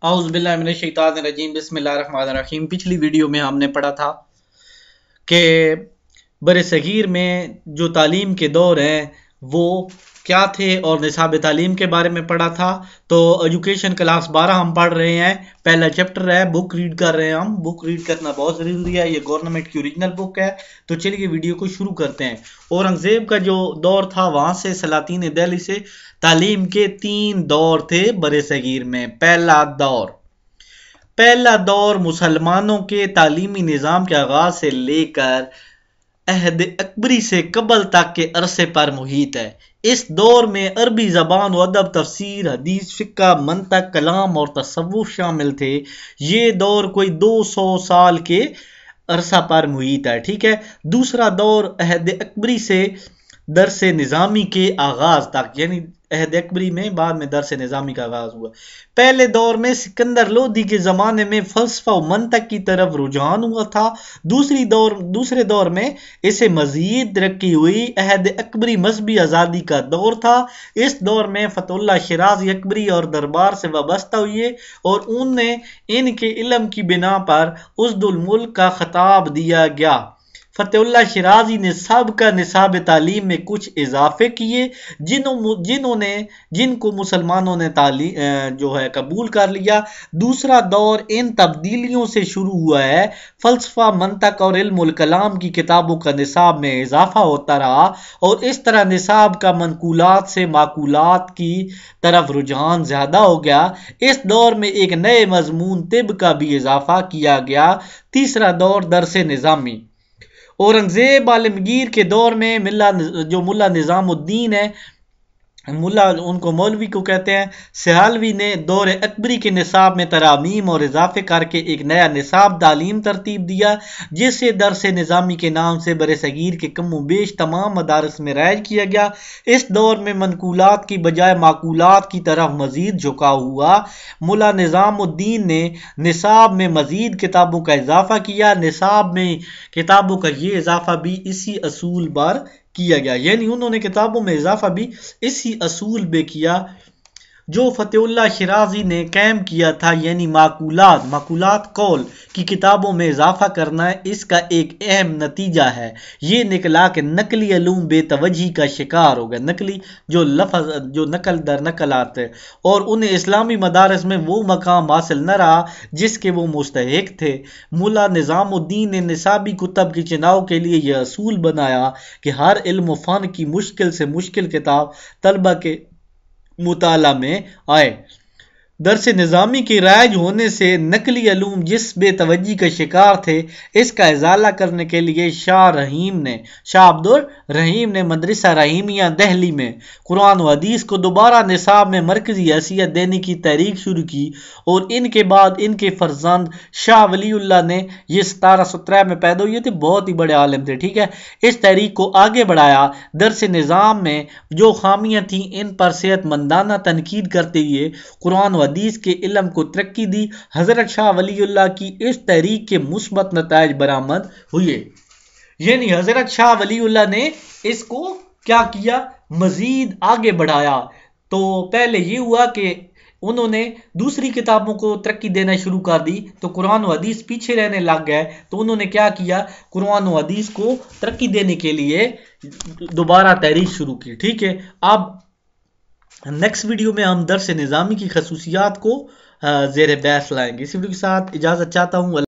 اعوذ باللہ من الشیطان الرجیم بسم اللہ الرحمن الرحیم۔ پچھلی ویڈیو میں ہم نے پڑھا تھا کہ بر صغیر میں جو تعلیم کے دور ہیں وہ کیا تھے اور نصاب تعلیم کے بارے میں پڑھا تھا۔ تو ایجوکیشن کلاس 12 ہم پڑھ رہے ہیں، پہلا چیپٹر ہے، بک ریڈ کر رہے ہیں ہم۔ بک ریڈ کرنا بہت ضروری ہے، یہ گورنمنٹ کی اوریجنل بک ہے۔ تو چلیے ویڈیو کو شروع کرتے ہیں۔ اورنگزیب کا جو دور تھا وہاں سے سلاطین دہلی سے تعلیم کے 3 دور تھے بر صغیر میں۔ پہلا دور مسلمانوں کے تعلیمی نظام کے آغاز سے لے کر عہد اکبری سے قبل تک کے عرصے پر محیط ہے۔ اس دور میں عربی زبان و ادب، تفسیر، حدیث، فقہ، منطق، کلام اور تصوف شامل تھے۔ یہ دور کوئی 200 سال کے عرصہ پر محیط ہے، ٹھیک ہے۔ دوسرا دور عہد اکبری سے درس نظامی کے آغاز تک، یعنی عہد اکبری میں بعد میں درس نظامی کا آغاز ہوا۔ پہلے دور میں سکندر لودھی کے زمانے میں فلسفہ و منطق کی طرف رجحان ہوا تھا۔ دوسرے دور میں اسے مزید ترقی ہوئی۔ عہد اکبری مذہبی آزادی کا دور تھا۔ اس دور میں فتح اللہ شیرازی اکبری اور دربار سے وابستہ ہوئے اور ان کے علم کی بنا پر اسد الملک کا خطاب دیا گیا۔ فتح اللہ شیرازی نے نصاب تعلیم میں کچھ اضافے کیے جن کو مسلمانوں نے قبول کر لیا۔ دوسرا دور ان تبدیلیوں سے شروع ہوا ہے۔ فلسفہ، منطق اور علم الکلام کی کتابوں کا نصاب میں اضافہ ہوتا رہا اور اس طرح نصاب کا منقولات سے معقولات کی طرف رجحان زیادہ ہو گیا۔ اس دور میں ایک نئے مضمون طب کا بھی اضافہ کیا گیا۔ تیسرا دور درس نظامی۔ اورنگزیب عالمگیر کے دور میں ملا نظام الدین ہے، ان کو مولوی کو کہتے ہیں، سہلوی نے دور اکبری کے نصاب میں ترامیم اور اضافے کر کے ایک نیا نصاب تعلیم ترتیب دیا جسے درس نظامی کے نام سے بر صغیر کے کم و بیش تمام مدارس میں رائج کیا گیا۔ اس دور میں منقولات کی بجائے معقولات کی طرف مزید جھکاؤ ہوا۔ ملا نظام الدین نے نصاب میں مزید کتابوں کا اضافہ کیا۔ نصاب میں کتابوں کا یہ اضافہ بھی اسی اصول پر کیا گیا، یعنی انہوں نے کتابوں میں اضافہ بھی اسی اصول پہ کیا جو فتح اللہ شیرازی نے قائم کیا تھا، یعنی معقولات قول کی کتابوں میں اضافہ کرنا اس کا ایک اہم نتیجہ ہے۔ یہ نکلا کہ نقلی علوم بے توجہی کا شکار ہو گئے، نقلی جو نقل در نقل آتے، اور انہیں اسلامی مدارس میں وہ مقام حاصل نہ رہا جس کے وہ مستحق تھے۔ ملا نظام الدین نے نصابی کتب کی چناؤ کے لیے یہ اصول بنایا کہ ہر علم و فن کی مشکل سے مشکل کتاب طلبہ کے مطالعہ میں آئے۔ درس نظامی کے رائج ہونے سے نقلی علوم جس بے توجہی کا شکار تھے اس کا ازالہ کرنے کے لیے شاہ عبد الرحیم نے مدرسہ رحیمیہ دہلی میں قرآن و حدیث کو دوبارہ نصاب میں مرکزی حیثیت دینے کی تحریک شروع کی، اور ان کے بعد ان کے فرزند شاہ ولی اللہ نے، یہ 1713 میں پیدا ہوئے تھے، بہت ہی بڑے عالم تھے، ٹھیک ہے، اس تحریک کو آگے بڑھایا۔ درس نظام میں جو خامیاں تھیں ان پر صحت مندانہ تنقید کرتے ہوئے قرآن و حدیث کے علم کو ترقی دی۔ حضرت شاہ ولی اللہ کی اس تحریک کے مثبت نتائج برآمد ہوئے، یعنی حضرت شاہ ولی اللہ نے اس کو کیا کیا، مزید آگے بڑھایا۔ تو پہلے یہ ہوا کہ انہوں نے دوسری کتابوں کو ترقی دینا شروع کر دی تو قرآن و حدیث پیچھے رہنے لگ گئے، تو انہوں نے کیا کیا، قرآن و حدیث کو ترقی دینے کے لیے دوبارہ تحریک شروع کی، ٹھیک ہے۔ اب نیکسٹ ویڈیو میں ہم درس نظامی کی خصوصیات کو زیر بحث لائیں گے۔ اس ویڈیو کے ساتھ اجازت چاہتا ہوں۔